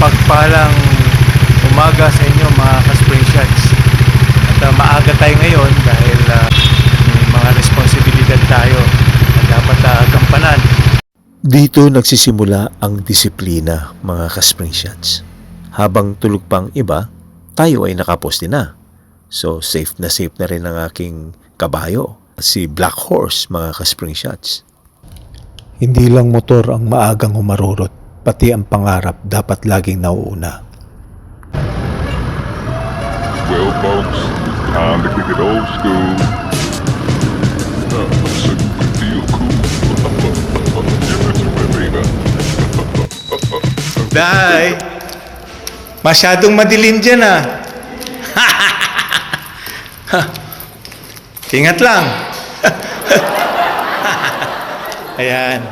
Mapagpalang umaga sa inyo mga ka-Spring Shots. At maaga tayo ngayon dahil may mga responsibilidad tayo na dapat gampanan. Dito nagsisimula ang disiplina mga ka-Spring Shots. Habang tulog pang iba, tayo ay nakaposte na. So safe na rin ang aking kabayo, si Black Horse mga ka-Spring Shots. Hindi lang motor ang maagang humarurot, pati ang pangarap dapat laging nauuna. Well, folks, time to kick it old school. So you can feel cool. Yes, baby. Day! Masyadong madilim dyan Ingat lang. Ayan.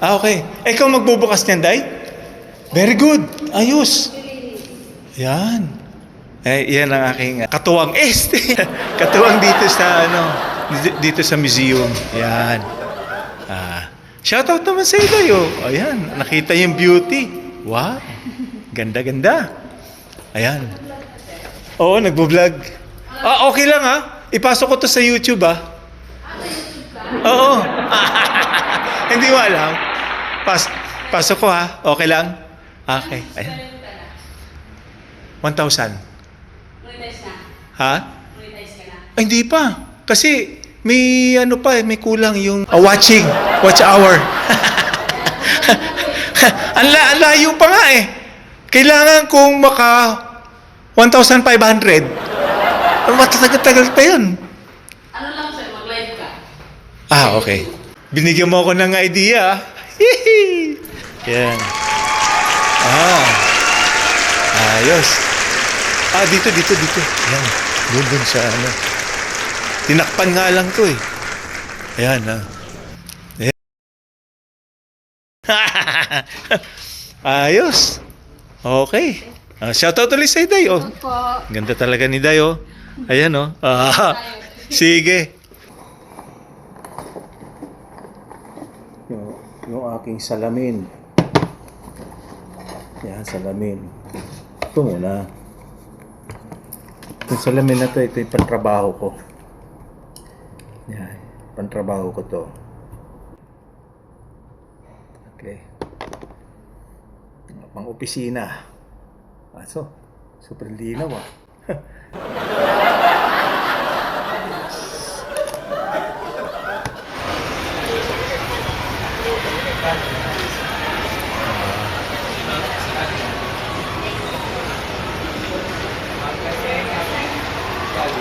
Okay. Ikaw magbubukas niyan, Day? Very good. Ayos. Ayan. Yan ang aking katuwang katuwang dito sa museum. Ayan. Shoutout naman sa iyo, Day. Ayan. Nakita yung beauty. Wow. Ganda-ganda. Ayan. Oo, nagbo-vlog. Okay lang Ipasok ko to sa YouTube Oo. Hindi mo alam. Pasok ko Okay lang? Okay. Ayan. 1,000. Monetize na? Monetize ka na? Hindi pa. Kasi may may kulang yung watch hour. Ang layo pa nga Kailangan kong maka 1,500. Matagal-tagal pa yun. Ano lang sir, mag-live ka? Okay. Binigyan mo ako ng idea. Yan. Ayos. Dito. Yan. Doon sa Tinakpan nga lang to Ayan Ayan. Ayos. Okay. Shoutout ulit sa Day. Opo. Ganda talaga ni Day Ayan Sige. Yung aking salamin. Yan, salamin. Ito muna. Yung salamin na ito yung pantrabaho ko. Yan, pantrabaho ko to. Okay. Pang opisina. Super linaw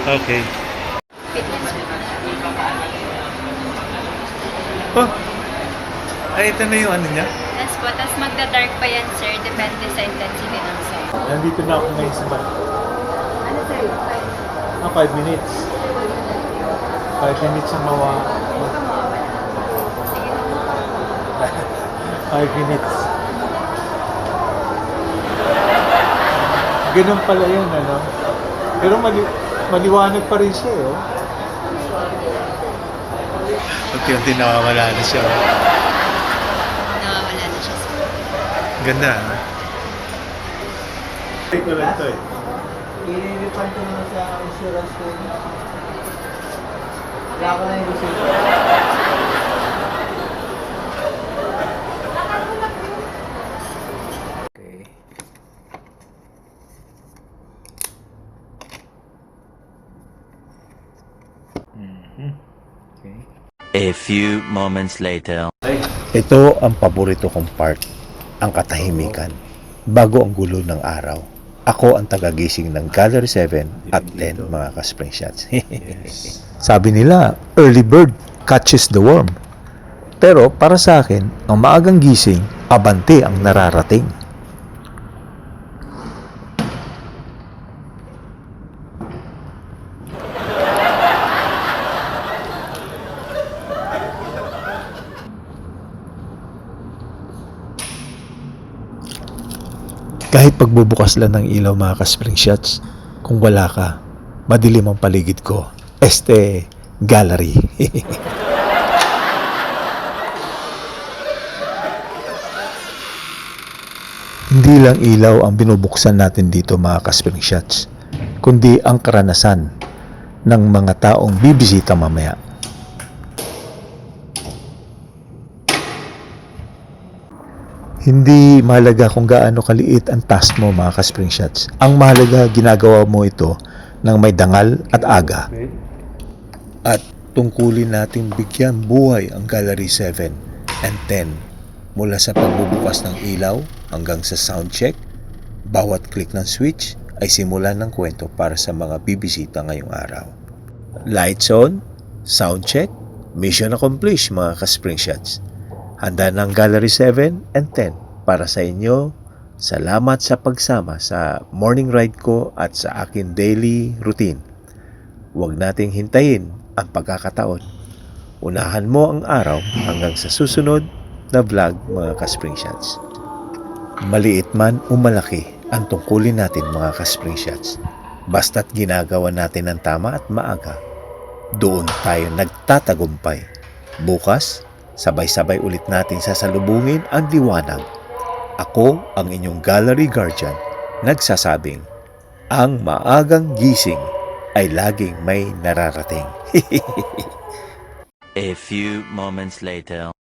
Okay. Ito na yung niya? Yes po, tapos magda-dark pa yan, sir. Depende sa intensity ng sun. Nandito na ako ngayon sa bar. Ano, sir? 5 minutes. 5 minutes ang mawa. 5 minutes. Ganun pala yun, Pero maliwanag pa rin siya, Unti-unti nawawala na siya, Nawawala na siya, sir. Ganda, Ito lang ito, Ililipan ko naman sa insurance ko. Wala ko na yung receipt. Okay. Okay. A few moments later. Ito ang paborito kong part, ang katahimikan. Bago ang gulo ng araw, ako ang tagagising ng Gallery 7 at 10 mga ka-Spring Shots. Sabi nila, early bird catches the worm. Pero para sa akin, ang maagang gising, abante ang nararating. Kahit pagbubukas lang ng ilaw mga ka-Spring Shots, kung wala ka, madilim ang paligid ko. Gallery. Hindi lang ilaw ang binubuksan natin dito mga ka-spring shots, kundi ang karanasan ng mga taong bibisita mamaya. Hindi mahalaga kung gaano kaliit ang task mo mga ka-spring shots. Ang mahalaga, ginagawa mo ito ng may dangal at aga. At tungkulin natin bigyan buhay ang Gallery 7 and 10 mula sa pagbubukas ng ilaw hanggang sa sound check. Bawat click ng switch ay simulan ng kwento para sa mga bibisita ngayong araw. Lights on, sound check, mission accomplished mga ka-spring shots. Handa ng Gallery 7 and 10 para sa inyo. Salamat sa pagsama sa morning ride ko at sa akin daily routine. Huwag nating hintayin ang pagkakataon. Unahan mo ang araw hanggang sa susunod na vlog mga ka-spring shots. Maliit man o malaki ang tungkulin natin mga ka-spring shots. Basta't ginagawa natin ang tama at maaga, doon tayo nagtatagumpay. Bukas, sabay-sabay ulit natin sasalubungin ang liwanag. Ako ang inyong gallery guardian, nagsasabing, ang maagang gising ay laging may nararating. A few moments later.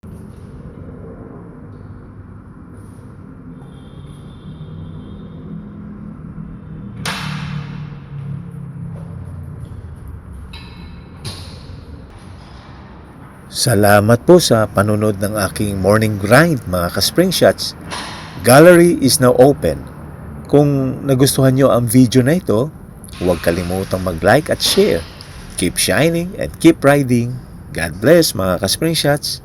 Salamat po sa panunod ng aking morning grind mga ka-spring shots. Gallery is now open. Kung nagustuhan nyo ang video na ito, huwag kalimutang mag-like at share. Keep shining and keep riding. God bless mga ka-spring shots.